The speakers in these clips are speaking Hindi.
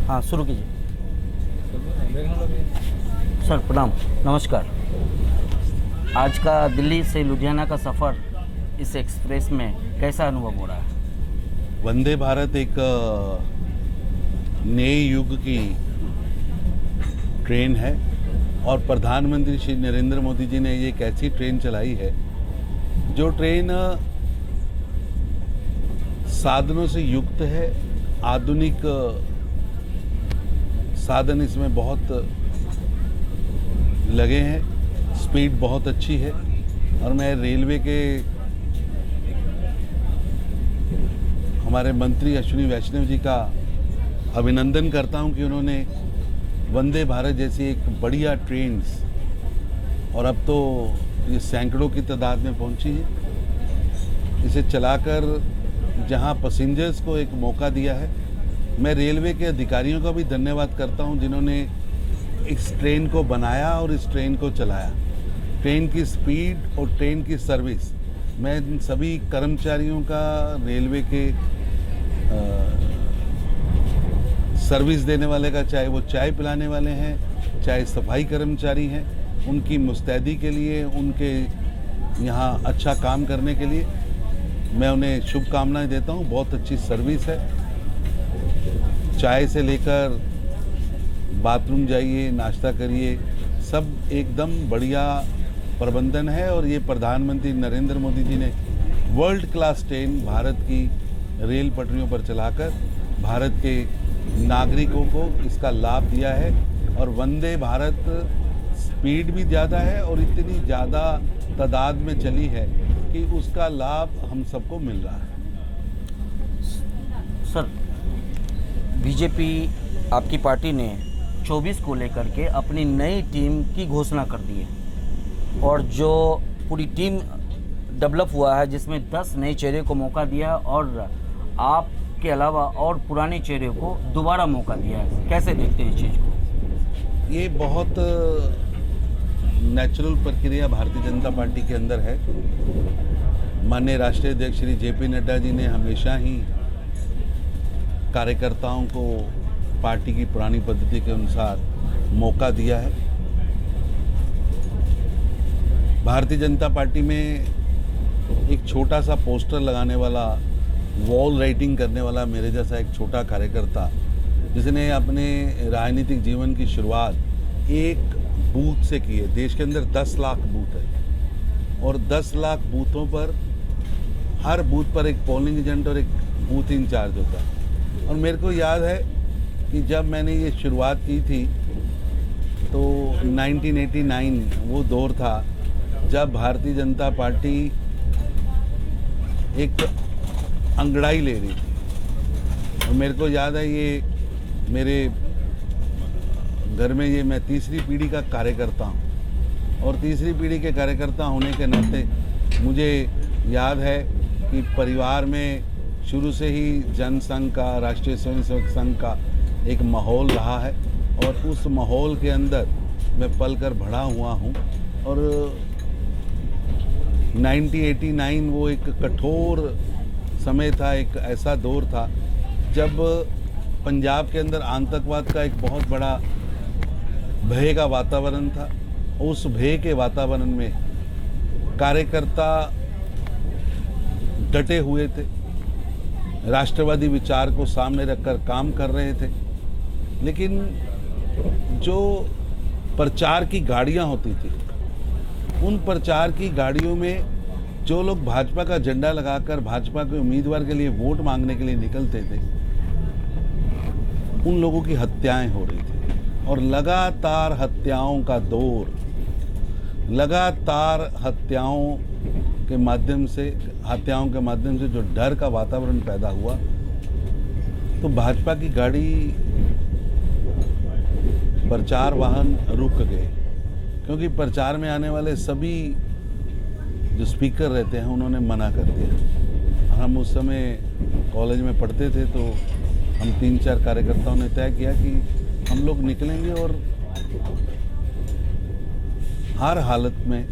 हाँ, शुरू कीजिए। सर प्रणाम, नमस्कार। आज का दिल्ली से लुधियाना का सफ़र इस एक्सप्रेस में कैसा अनुभव हो रहा है? वंदे भारत एक नए युग की ट्रेन है और प्रधानमंत्री श्री नरेंद्र मोदी जी ने ये एक ऐसी ट्रेन चलाई है जो ट्रेन साधनों से युक्त है। आधुनिक साधन इसमें बहुत लगे हैं, स्पीड बहुत अच्छी है। और मैं रेलवे के हमारे मंत्री अश्विनी वैष्णव जी का अभिनंदन करता हूं कि उन्होंने वंदे भारत जैसी एक बढ़िया ट्रेन्स, और अब तो ये सैकड़ों की तादाद में पहुंची है, इसे चलाकर जहां पैसेंजर्स को एक मौका दिया है। मैं रेलवे के अधिकारियों का भी धन्यवाद करता हूं जिन्होंने इस ट्रेन को बनाया और इस ट्रेन को चलाया। ट्रेन की स्पीड और ट्रेन की सर्विस, मैं इन सभी कर्मचारियों का, रेलवे के सर्विस देने वाले का, चाहे वो चाय पिलाने वाले हैं, चाहे सफाई कर्मचारी हैं, उनकी मुस्तैदी के लिए, उनके यहाँ अच्छा काम करने के लिए मैं उन्हें शुभकामनाएं देता हूँ। बहुत अच्छी सर्विस है। चाय से लेकर बाथरूम जाइए, नाश्ता करिए, सब एकदम बढ़िया प्रबंधन है। और ये प्रधानमंत्री नरेंद्र मोदी जी ने वर्ल्ड क्लास ट्रेन भारत की रेल पटरियों पर चलाकर भारत के नागरिकों को इसका लाभ दिया है। और वंदे भारत स्पीड भी ज़्यादा है और इतनी ज़्यादा तादाद में चली है कि उसका लाभ हम सबको मिल रहा है। सर, बीजेपी आपकी पार्टी ने 24 को लेकर के अपनी नई टीम की घोषणा कर दी है और जो पूरी टीम डेवलप हुआ है जिसमें 10 नए चेहरे को मौका दिया और आपके अलावा और पुराने चेहरे को दोबारा मौका दिया है। कैसे देखते हैं इस चीज़ को? ये बहुत नेचुरल प्रक्रिया भारतीय जनता पार्टी के अंदर है। माननीय राष्ट्रीय अध्यक्ष श्री जेपी नड्डा जी ने हमेशा ही कार्यकर्ताओं को पार्टी की पुरानी पद्धति के अनुसार मौका दिया है। भारतीय जनता पार्टी में एक छोटा सा पोस्टर लगाने वाला, वॉल राइटिंग करने वाला मेरे जैसा एक छोटा कार्यकर्ता, जिसने अपने राजनीतिक जीवन की शुरुआत एक बूथ से की है। देश के अंदर 10 लाख बूथ है और 10 लाख बूथों पर हर बूथ पर एक पोलिंग एजेंट और एक बूथ इंचार्ज होता है। और मेरे को याद है कि जब मैंने ये शुरुआत की थी तो 1989 वो दौर था जब भारतीय जनता पार्टी एक अंगड़ाई ले रही थी। और मेरे को याद है, ये मेरे घर में ये मैं तीसरी पीढ़ी का कार्यकर्ता हूँ और तीसरी पीढ़ी के कार्यकर्ता होने के नाते मुझे याद है कि परिवार में शुरू से ही जनसंघ का, राष्ट्रीय स्वयंसेवक संघ का एक माहौल रहा है और उस माहौल के अंदर मैं पलकर बढ़ा हुआ हूँ। और 1989 वो एक कठोर समय था, एक ऐसा दौर था जब पंजाब के अंदर आतंकवाद का एक बहुत बड़ा भय का वातावरण था। उस भय के वातावरण में कार्यकर्ता डटे हुए थे, राष्ट्रवादी विचार को सामने रखकर काम कर रहे थे। लेकिन जो प्रचार की गाड़ियां होती थी, उन प्रचार की गाड़ियों में जो लोग भाजपा का झंडा लगाकर भाजपा के उम्मीदवार के लिए वोट मांगने के लिए निकलते थे, उन लोगों की हत्याएं हो रही थी। और लगातार हत्याओं का दौर, लगातार हत्याओं के माध्यम से जो डर का वातावरण पैदा हुआ, तो भाजपा की गाड़ी, प्रचार वाहन रुक गए। क्योंकि प्रचार में आने वाले सभी जो स्पीकर रहते हैं उन्होंने मना कर दिया। हम उस समय कॉलेज में पढ़ते थे तो हम 3-4 कार्यकर्ताओं ने तय किया कि हम लोग निकलेंगे और हर हालत में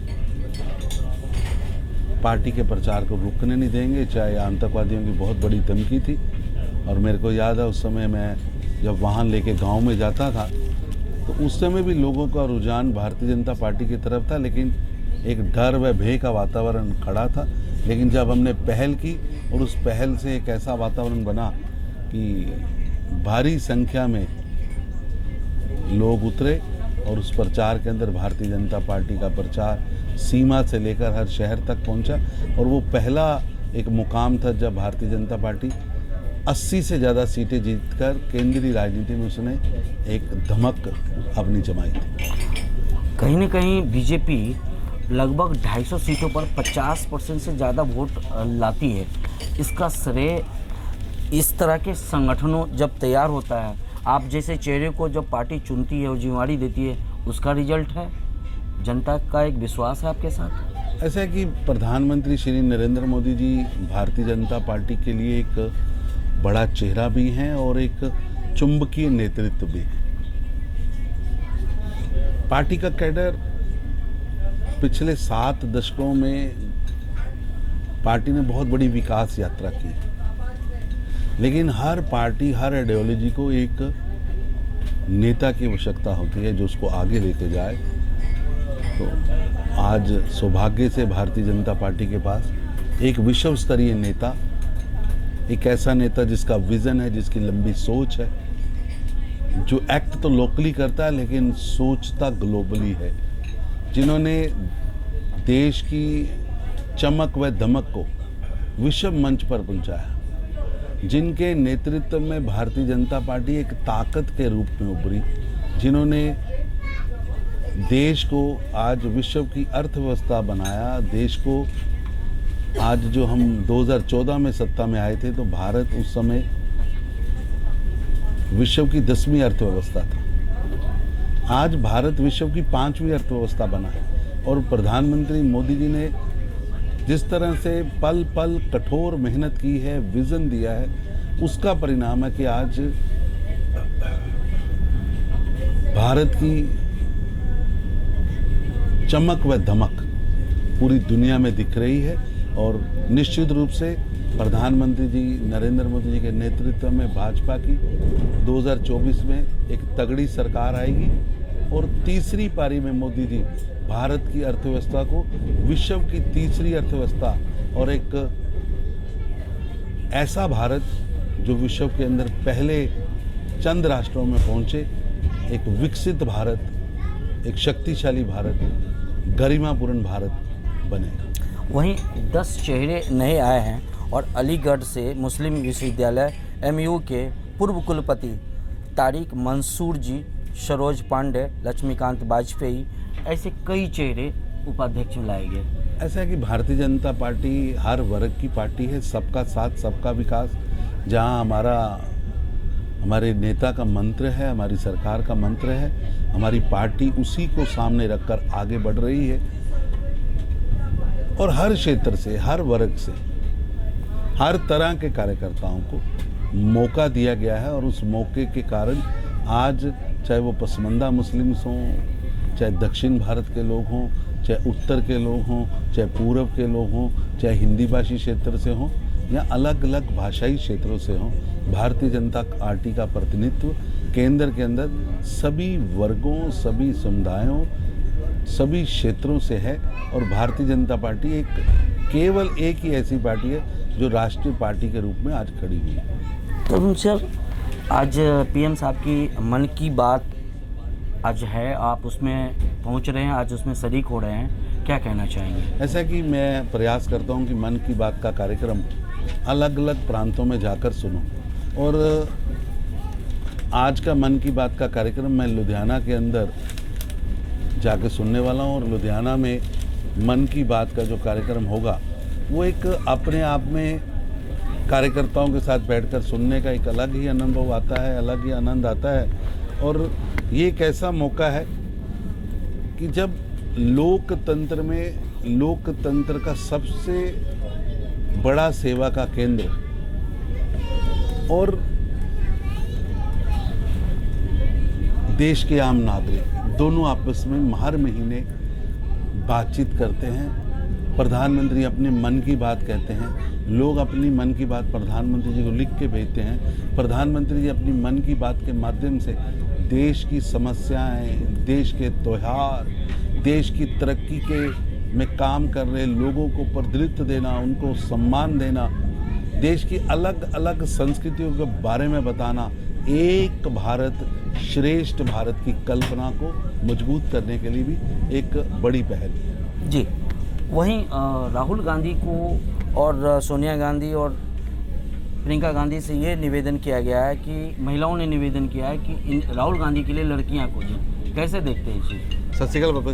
पार्टी के प्रचार को रुकने नहीं देंगे, चाहे आतंकवादियों की बहुत बड़ी धमकी थी। और मेरे को याद है उस समय मैं जब वाहन लेके गांव में जाता था तो उस समय भी लोगों का रुझान भारतीय जनता पार्टी की तरफ था, लेकिन एक डर व भय का वातावरण खड़ा था। लेकिन जब हमने पहल की और उस पहल से एक ऐसा वातावरण बना कि भारी संख्या में लोग उतरे और उस प्रचार के अंदर भारतीय जनता पार्टी का प्रचार सीमा से लेकर हर शहर तक पहुंचा। और वो पहला एक मुकाम था जब भारतीय जनता पार्टी 80 से ज़्यादा सीटें जीतकर केंद्रीय राजनीति में उसने एक धमक अपनी जमाई थी। कहीं न कहीं बीजेपी लगभग 250 सीटों पर 50% से ज़्यादा वोट लाती है। इसका श्रेय इस तरह के संगठनों जब तैयार होता है, आप जैसे चेहरे को जब पार्टी चुनती है और जिम्मेदारी देती है, उसका रिजल्ट है। जनता का एक विश्वास है आपके साथ। ऐसा है कि प्रधानमंत्री श्री नरेंद्र मोदी जी भारतीय जनता पार्टी के लिए एक बड़ा चेहरा भी हैं और एक चुंबकीय नेतृत्व भी है। पार्टी का कैडर पिछले 7 दशकों में पार्टी ने बहुत बड़ी विकास यात्रा की, लेकिन हर पार्टी हर आइडियोलॉजी को एक नेता की आवश्यकता होती है जो उसको आगे लेके जाए। तो आज सौभाग्य से भारतीय जनता पार्टी के पास एक विश्व स्तरीय नेता, एक ऐसा नेता जिसका विजन है, जिसकी लंबी सोच है, जो एक्ट तो लोकली करता है लेकिन सोचता ग्लोबली है, जिन्होंने देश की चमक व दमक को विश्व मंच पर पहुंचाया, जिनके नेतृत्व में भारतीय जनता पार्टी एक ताकत के रूप में उभरी, जिन्होंने देश को आज विश्व की अर्थव्यवस्था बनाया। देश को आज जो हम 2014 में सत्ता में आए थे तो भारत उस समय विश्व की 10वीं अर्थव्यवस्था था। आज भारत विश्व की 5वीं अर्थव्यवस्था बना है और प्रधानमंत्री मोदी जी ने जिस तरह से पल पल कठोर मेहनत की है, विजन दिया है, उसका परिणाम है कि आज भारत की चमक व धमक पूरी दुनिया में दिख रही है। और निश्चित रूप से प्रधानमंत्री जी नरेंद्र मोदी जी के नेतृत्व में भाजपा की 2024 में एक तगड़ी सरकार आएगी और तीसरी पारी में मोदी जी भारत की अर्थव्यवस्था को विश्व की तीसरी अर्थव्यवस्था और एक ऐसा भारत जो विश्व के अंदर पहले चंद राष्ट्रों में पहुंचे, एक विकसित भारत, एक शक्तिशाली भारत, गरिमापूर्ण भारत बनेगा। वहीं 10 चेहरे नए आए हैं और अलीगढ़ से मुस्लिम विश्वविद्यालय MU के पूर्व कुलपति तारिक मंसूर जी, सरोज पांडे, लक्ष्मीकांत वाजपेयी, ऐसे कई चेहरे उपाध्यक्ष में लाए गए। ऐसा है कि भारतीय जनता पार्टी हर वर्ग की पार्टी है, सबका साथ सबका विकास। जहां हमारे नेता का मंत्र है, हमारी सरकार का मंत्र है, हमारी पार्टी उसी को सामने रखकर आगे बढ़ रही है और हर क्षेत्र से, हर वर्ग से, हर तरह के कार्यकर्ताओं को मौका दिया गया है। और उस मौके के कारण आज चाहे वो पसमानदा मुस्लिम्स हों, चाहे दक्षिण भारत के लोग हों, चाहे उत्तर के लोग हों, चाहे पूरब के लोग हों, चाहे हिंदी भाषी क्षेत्र से हों या अलग अलग भाषाई क्षेत्रों से हों, भारतीय जनता पार्टी का प्रतिनिधित्व केंद्र के अंदर सभी वर्गों, सभी समुदायों, सभी क्षेत्रों से है। और भारतीय जनता पार्टी केवल एक ही ऐसी पार्टी है जो राष्ट्रीय पार्टी के रूप में आज खड़ी हुई है। तो सर, आज PM साहब की मन की बात आज है, आप उसमें पहुंच रहे हैं, आज उसमें शरीक हो रहे हैं, क्या कहना चाहेंगे? ऐसा कि मैं प्रयास करता हूं कि मन की बात का कार्यक्रम अलग अलग प्रांतों में जाकर सुनूं। और आज का मन की बात का कार्यक्रम मैं लुधियाना के अंदर जाके सुनने वाला हूं। और लुधियाना में मन की बात का जो कार्यक्रम होगा वो एक अपने आप में कार्यकर्ताओं के साथ बैठकर सुनने का एक अलग ही अनुभव आता है, अलग ही आनंद आता है। और ये एक ऐसा मौका है कि जब लोकतंत्र में लोकतंत्र का सबसे बड़ा सेवा का केंद्र और देश के आम नागरिक दोनों आपस में हर महीने बातचीत करते हैं प्रधानमंत्री अपने मन की बात कहते हैं, लोग अपनी मन की बात प्रधानमंत्री जी को लिख के भेजते हैं। प्रधानमंत्री जी अपनी मन की बात के माध्यम से देश की समस्याएं, देश के त्योहार, देश की तरक्की के में काम कर रहे लोगों को प्रतिनिधित्व देना, उनको सम्मान देना, देश की अलग अलग संस्कृतियों के बारे में बताना, एक भारत श्रेष्ठ भारत की कल्पना को मजबूत करने के लिए भी एक बड़ी पहल है। जी, वहीं राहुल गांधी को और सोनिया गांधी और प्रियंका गांधी से ये निवेदन किया गया है कि महिलाओं ने निवेदन किया है कि राहुल गांधी के लिए लड़कियां खोजें। कैसे देखते हैं इस चीज़? सत श्री अकाल बाबा,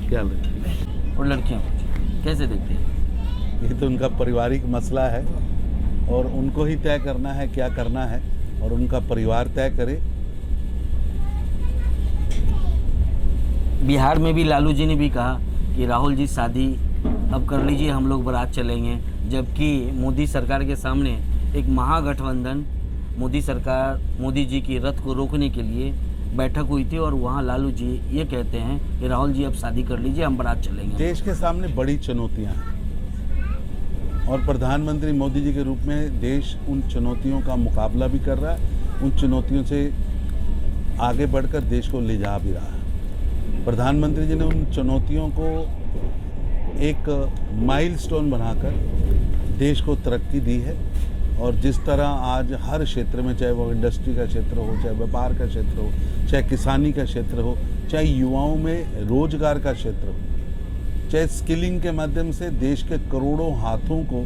क्या हाल है? और लड़कियां खोजें कैसे देखते हैं? ये तो उनका पारिवारिक मसला है और उनको ही तय करना है क्या करना है, और उनका परिवार तय करे। बिहार में भी लालू जी ने भी कहा कि राहुल जी शादी अब कर लीजिए, हम लोग बारात चलेंगे, जबकि मोदी सरकार के सामने एक महागठबंधन मोदी जी की रथ को रोकने के लिए बैठक हुई थी और वहाँ लालू जी ये कहते हैं कि राहुल जी अब शादी कर लीजिए, हम बारात चलेंगे। देश के सामने बड़ी चुनौतियां हैं और प्रधानमंत्री मोदी जी के रूप में देश उन चुनौतियों का मुकाबला भी कर रहा है, उन चुनौतियों से आगे बढ़कर देश को ले जा भी रहा है। प्रधानमंत्री जी ने उन चुनौतियों को एक माइलस्टोन बनाकर देश को तरक्की दी है और जिस तरह आज हर क्षेत्र में, चाहे वो इंडस्ट्री का क्षेत्र हो, चाहे व्यापार का क्षेत्र हो, चाहे किसानी का क्षेत्र हो, चाहे युवाओं में रोजगार का क्षेत्र हो, चाहे स्किलिंग के माध्यम से देश के करोड़ों हाथों को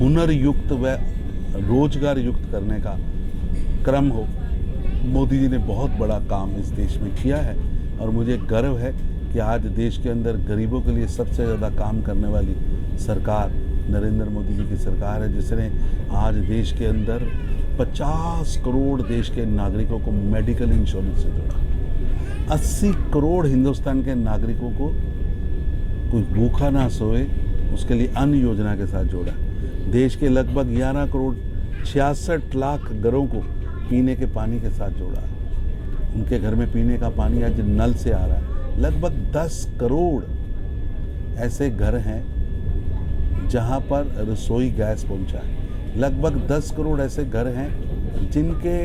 हुनर युक्त व रोजगार युक्त करने का क्रम हो, मोदी जी ने बहुत बड़ा काम इस देश में किया है। और मुझे गर्व है कि आज देश के अंदर गरीबों के लिए सबसे ज़्यादा काम करने वाली सरकार नरेंद्र मोदी जी की सरकार है, जिसने आज देश के अंदर 50 करोड़ देश के नागरिकों को मेडिकल इंश्योरेंस से जोड़ा, 80 करोड़ हिंदुस्तान के नागरिकों को कोई भूखा ना सोए उसके लिए अन्न योजना के साथ जोड़ा, देश के लगभग 11 करोड़ 66 लाख घरों को पीने के पानी के साथ जोड़ा, उनके घर में पीने का पानी आज नल से आ रहा है। लगभग 10 करोड़ ऐसे घर हैं जहां पर रसोई गैस पहुंचा है, लगभग 10 करोड़ ऐसे घर हैं जिनके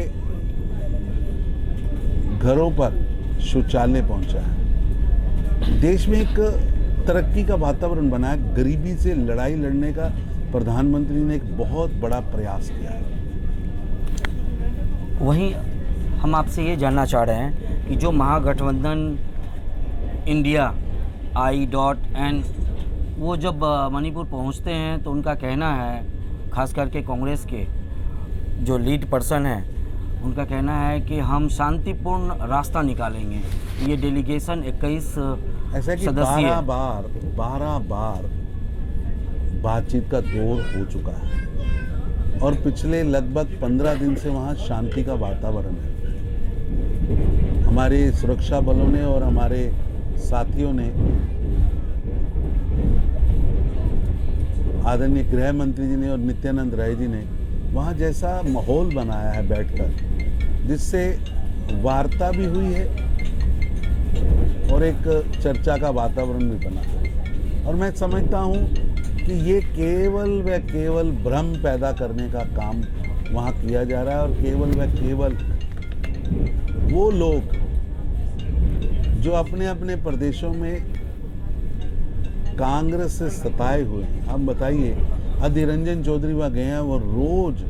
घरों पर शौचालय पहुंचा है। देश में एक तरक्की का वातावरण बना है, गरीबी से लड़ाई लड़ने का प्रधानमंत्री ने एक बहुत बड़ा प्रयास किया है। वहीं हम आपसे ये जानना चाह रहे हैं कि जो महागठबंधन इंडिया I.N वो जब मणिपुर पहुंचते हैं तो उनका कहना है, खास करके कांग्रेस के जो लीड पर्सन हैं, उनका कहना है कि हम शांतिपूर्ण रास्ता निकालेंगे। ये डेलीगेशन 21 ऐसा कि सदस्यीय 12 बार बातचीत का दौर हो चुका है और पिछले लगभग 15 दिन से वहाँ शांति का वातावरण है। हमारे सुरक्षा बलों ने और हमारे साथियों ने, आदरणीय गृह मंत्री जी ने और नित्यानंद राय जी ने वहाँ जैसा माहौल बनाया है बैठकर, जिससे वार्ता भी हुई है और एक चर्चा का वातावरण भी बना। और मैं समझता हूँ कि ये केवल व केवल भ्रम पैदा करने का काम वहाँ किया जा रहा है और केवल व केवल वो लोग जो अपने अपने प्रदेशों में कांग्रेस से सताए हुए हैं। हम बताइए, अधीर रंजन चौधरी वहाँ गए हैं, वो रोज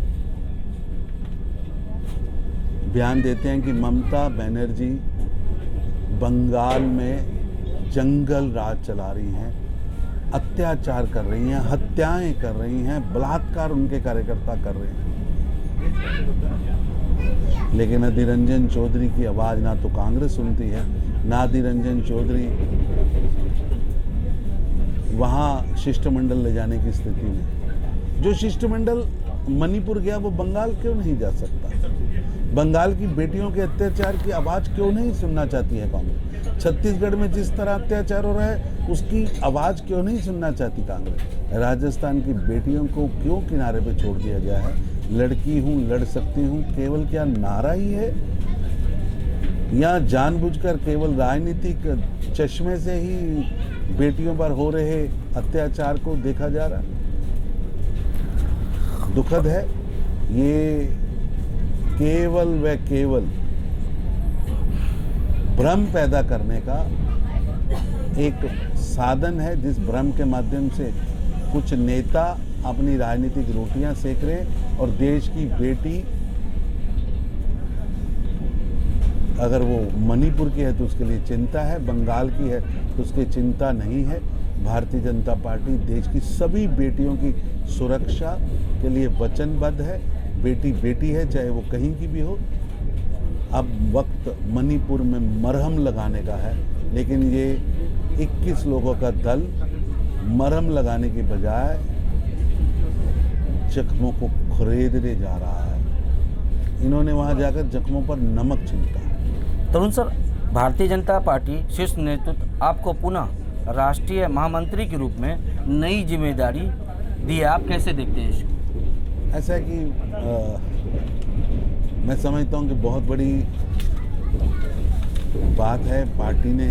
बयान देते हैं कि ममता बनर्जी बंगाल में जंगल राज चला रही हैं, अत्याचार कर रही हैं, हत्याएं कर रही हैं, बलात्कार उनके कार्यकर्ता कर रहे हैं। लेकिन अधीर रंजन चौधरी की आवाज़ ना तो कांग्रेस सुनती है, ना अधीर रंजन चौधरी वहाँ शिष्टमंडल ले जाने की स्थिति में। जो शिष्टमंडल मणिपुर गया वो बंगाल क्यों नहीं जा सकता? बंगाल की बेटियों के अत्याचार की आवाज़ क्यों नहीं सुनना चाहती है कांग्रेस? छत्तीसगढ़ में जिस तरह अत्याचार हो रहा है उसकी आवाज़ क्यों नहीं सुनना चाहती कांग्रेस? राजस्थान की बेटियों को क्यों किनारे पे छोड़ दिया गया है? लड़की हूँ, लड़ सकती हूँ, केवल क्या नारा ही है? या जानबूझकर केवल राजनीतिक चश्मे से ही बेटियों पर हो रहे अत्याचार को देखा जा रहा है। दुखद है। ये केवल व केवल भ्रम पैदा करने का एक साधन है, जिस भ्रम के माध्यम से कुछ नेता अपनी राजनीतिक रोटियां सेक रहे हैं और देश की बेटी, अगर वो मणिपुर की है तो उसके लिए चिंता है, बंगाल की है तो उसकी चिंता नहीं है। भारतीय जनता पार्टी देश की सभी बेटियों की सुरक्षा के लिए वचनबद्ध है। बेटी बेटी है, चाहे वो कहीं की भी हो। अब वक्त मणिपुर में मरहम लगाने का है, लेकिन ये 21 लोगों का दल मरहम लगाने की बजाय जख्मों को खरीदने जा रहा है। इन्होंने वहां जाकर जख्मों पर नमक छिड़का। तरुण सर, भारतीय जनता पार्टी शीर्ष नेतृत्व आपको पुनः राष्ट्रीय महामंत्री के रूप में नई जिम्मेदारी दी है, आप कैसे देखते हैं इसको? ऐसा है कि मैं समझता हूँ कि बहुत बड़ी बात है। पार्टी ने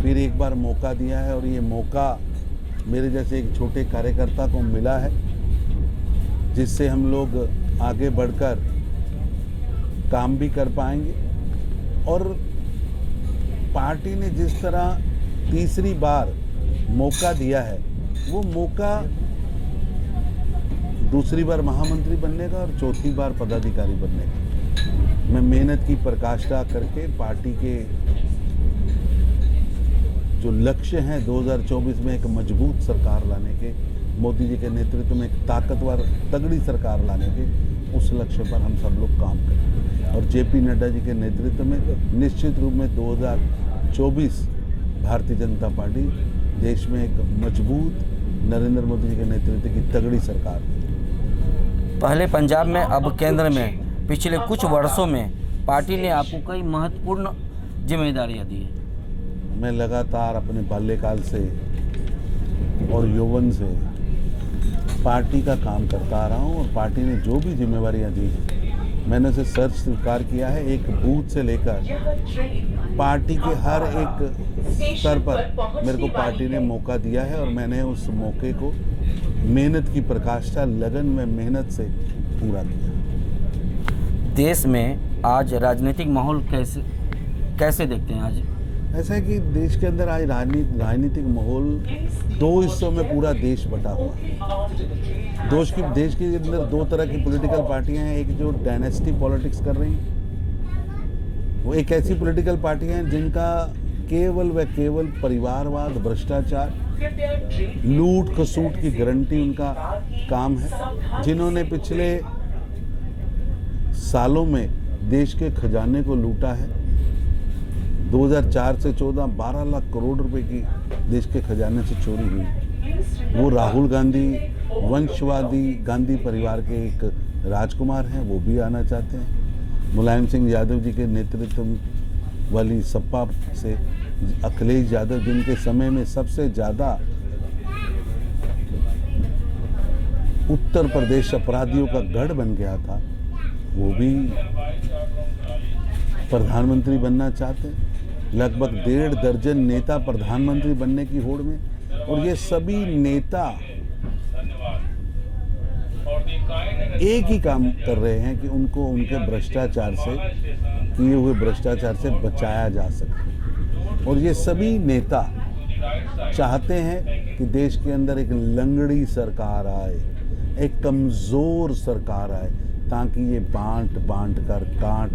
फिर एक बार मौका दिया है और ये मौका मेरे जैसे एक छोटे कार्यकर्ता को मिला है, जिससे हम लोग आगे बढ़कर काम भी कर पाएंगे। और पार्टी ने जिस तरह तीसरी बार मौका दिया है, वो मौका दूसरी बार महामंत्री बनने का और चौथी बार पदाधिकारी बनने का। मैं मेहनत की प्रकाष्ठा करके पार्टी के जो लक्ष्य हैं 2024 में एक मजबूत सरकार लाने के, मोदी जी के नेतृत्व में एक ताकतवर तगड़ी सरकार लाने के, उस लक्ष्य पर हम सब लोग काम करें। और जेपी नड्डा जी के नेतृत्व में निश्चित रूप में 2024 भारतीय जनता पार्टी देश में एक मजबूत नरेंद्र मोदी जी के नेतृत्व की तगड़ी सरकार। पहले पंजाब में, अब केंद्र में, पिछले कुछ वर्षों में पार्टी ने आपको कई महत्वपूर्ण जिम्मेदारियां दी हैं। मैं लगातार अपने बाल्यकाल से और यौवन से पार्टी का काम करता आ रहा हूं और पार्टी ने जो भी जिम्मेवारियां दी हैं, मैंने उसे सर्च स्वीकार किया है। एक बूथ से लेकर पार्टी के हर एक स्तर पर मेरे को पार्टी ने मौका दिया है और मैंने उस मौके को मेहनत की प्रकाष्ठा, लगन में मेहनत से पूरा किया। देश में आज राजनीतिक माहौल कैसे देखते हैं आज? ऐसा है कि देश के अंदर आज राजनीतिक माहौल दो हिस्सों में पूरा देश बटा हुआ है। देश के अंदर दो तरह की पॉलिटिकल पार्टियां हैं। एक जो डायनेस्टी पॉलिटिक्स कर रही हैं, वो एक ऐसी पॉलिटिकल पार्टियां हैं जिनका केवल व केवल परिवारवाद, भ्रष्टाचार, लूट खसूट की गारंटी उनका काम है। जिन्होंने पिछले सालों में देश के खजाने को लूटा है। 2004 से 14 12 लाख करोड़ रुपए की देश के खजाने से चोरी हुई। वो राहुल गांधी वंशवादी गांधी परिवार के एक राजकुमार हैं, वो भी आना चाहते हैं। मुलायम सिंह यादव जी के नेतृत्व वाली सपा से अखिलेश यादव, जिनके समय में सबसे ज़्यादा उत्तर प्रदेश अपराधियों का गढ़ बन गया था, वो भी प्रधानमंत्री बनना चाहते हैं। लगभग 1.5 दर्जन नेता प्रधानमंत्री बनने की होड़ में, और ये सभी नेता एक ही काम कर रहे हैं कि उनको उनके भ्रष्टाचार से, किए हुए भ्रष्टाचार से बचाया जा सके। और ये सभी नेता चाहते हैं कि देश के अंदर एक लंगड़ी सरकार आए, एक कमज़ोर सरकार आए, ताकि ये बांट कर,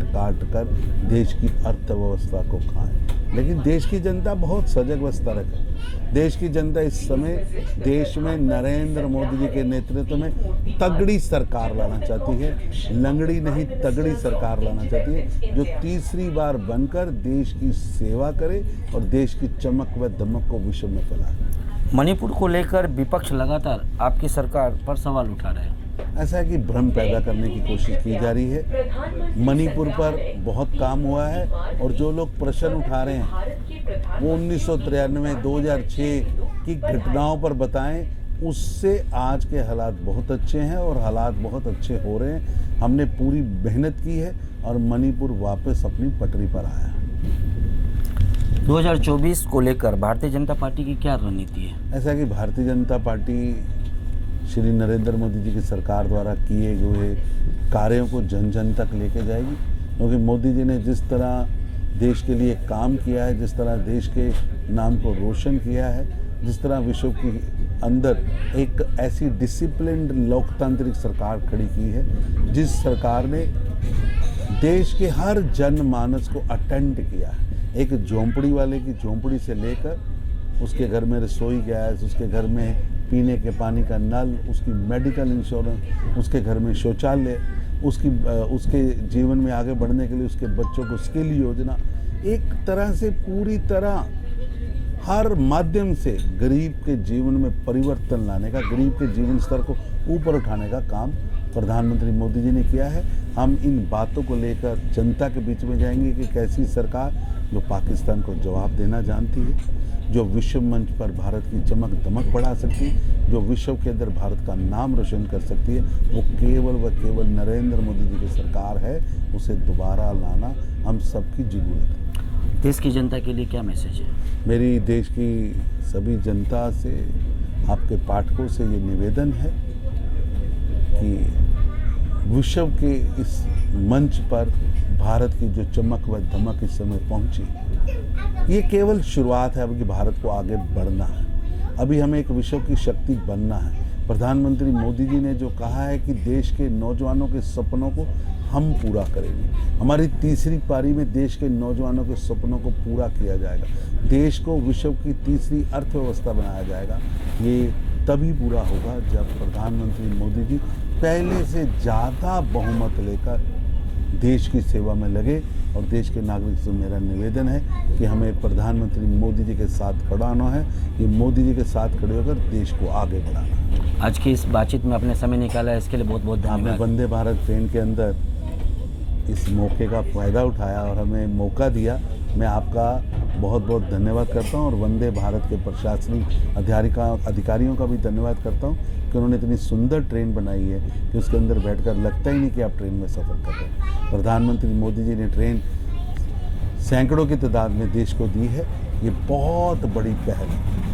काट कर देश की अर्थव्यवस्था को खाए। लेकिन देश की जनता बहुत सजग व सतर्क है। देश की जनता इस समय देश में नरेंद्र मोदी जी के नेतृत्व में तगड़ी सरकार लाना चाहती है। लंगड़ी नहीं, तगड़ी सरकार लाना चाहती है, जो तीसरी बार बनकर देश की सेवा करे और देश की चमक व दमक को विश्व में फैलाए। मणिपुर को लेकर विपक्ष लगातार आपकी सरकार पर सवाल उठा रहे हैं। ऐसा है कि भ्रम पैदा करने की कोशिश की जा रही है। मणिपुर पर बहुत काम हुआ है और जो लोग प्रश्न उठा रहे हैं वो 1993, 2006 की घटनाओं पर बताएं। उससे आज के हालात बहुत अच्छे हैं और हालात बहुत अच्छे हो रहे हैं। हमने पूरी मेहनत की है और मणिपुर वापस अपनी पटरी पर आया। 2024 को लेकर भारतीय जनता पार्टी की क्या रणनीति है? ऐसा है कि भारतीय जनता पार्टी श्री नरेंद्र मोदी जी की सरकार द्वारा किए हुए कार्यों को जन जन तक लेके जाएगी, क्योंकि मोदी जी ने जिस तरह देश के लिए काम किया है, जिस तरह देश के नाम को रोशन किया है, जिस तरह विश्व के अंदर एक ऐसी डिसिप्लिन्ड लोकतांत्रिक सरकार खड़ी की है, जिस सरकार ने देश के हर जनमानस को अटेंड किया है। एक झोंपड़ी वाले की झोंपड़ी से लेकर उसके घर में रसोई गैस, उसके घर में पीने के पानी का नल, उसकी मेडिकल इंश्योरेंस, उसके घर में शौचालय, उसके जीवन में आगे बढ़ने के लिए उसके बच्चों को स्किल योजना, एक तरह से पूरी तरह हर माध्यम से गरीब के जीवन में परिवर्तन लाने का, गरीब के जीवन स्तर को ऊपर उठाने का काम प्रधानमंत्री मोदी जी ने किया है। हम इन बातों को लेकर जनता के बीच में जाएंगे कि कैसी सरकार जो पाकिस्तान को जवाब देना जानती है, जो विश्व मंच पर भारत की चमक दमक बढ़ा सकती है, जो विश्व के अंदर भारत का नाम रोशन कर सकती है, वो केवल व केवल नरेंद्र मोदी जी की सरकार है। उसे दोबारा लाना हम सबकी जरूरत है। देश की जनता के लिए क्या मैसेज है? मेरी देश की सभी जनता से, आपके पाठकों से ये निवेदन है कि विश्व के इस मंच पर भारत की जो चमक व धमक इस समय पहुंची, ये केवल शुरुआत है। अब कि भारत को आगे बढ़ना है, अभी हमें एक विश्व की शक्ति बनना है। प्रधानमंत्री मोदी जी ने जो कहा है कि देश के नौजवानों के सपनों को हम पूरा करेंगे, हमारी तीसरी पारी में देश के नौजवानों के सपनों को पूरा किया जाएगा, देश को विश्व की तीसरी अर्थव्यवस्था बनाया जाएगा। ये तभी पूरा होगा जब प्रधानमंत्री मोदी जी पहले से ज़्यादा बहुमत लेकर देश की सेवा में लगे। और देश के नागरिक से मेरा निवेदन है कि हमें प्रधानमंत्री मोदी जी के साथ खड़ा होना है, ये मोदी जी के साथ खड़े होकर देश को आगे बढ़ाना है। आज की इस बातचीत में आपने समय निकाला है, इसके लिए बहुत बहुत आपने धन्यवाद। वंदे भारत ट्रेन के अंदर इस मौके का फ़ायदा उठाया और हमें मौका दिया, मैं आपका बहुत बहुत धन्यवाद करता हूं। और वंदे भारत के प्रशासनिक अधिकारियों का भी धन्यवाद करता हूं कि उन्होंने इतनी सुंदर ट्रेन बनाई है कि उसके अंदर बैठकर लगता ही नहीं कि आप ट्रेन में सफ़र कर रहे हैं। प्रधानमंत्री मोदी जी ने ट्रेन सैकड़ों की तादाद में देश को दी है, ये बहुत बड़ी पहल है।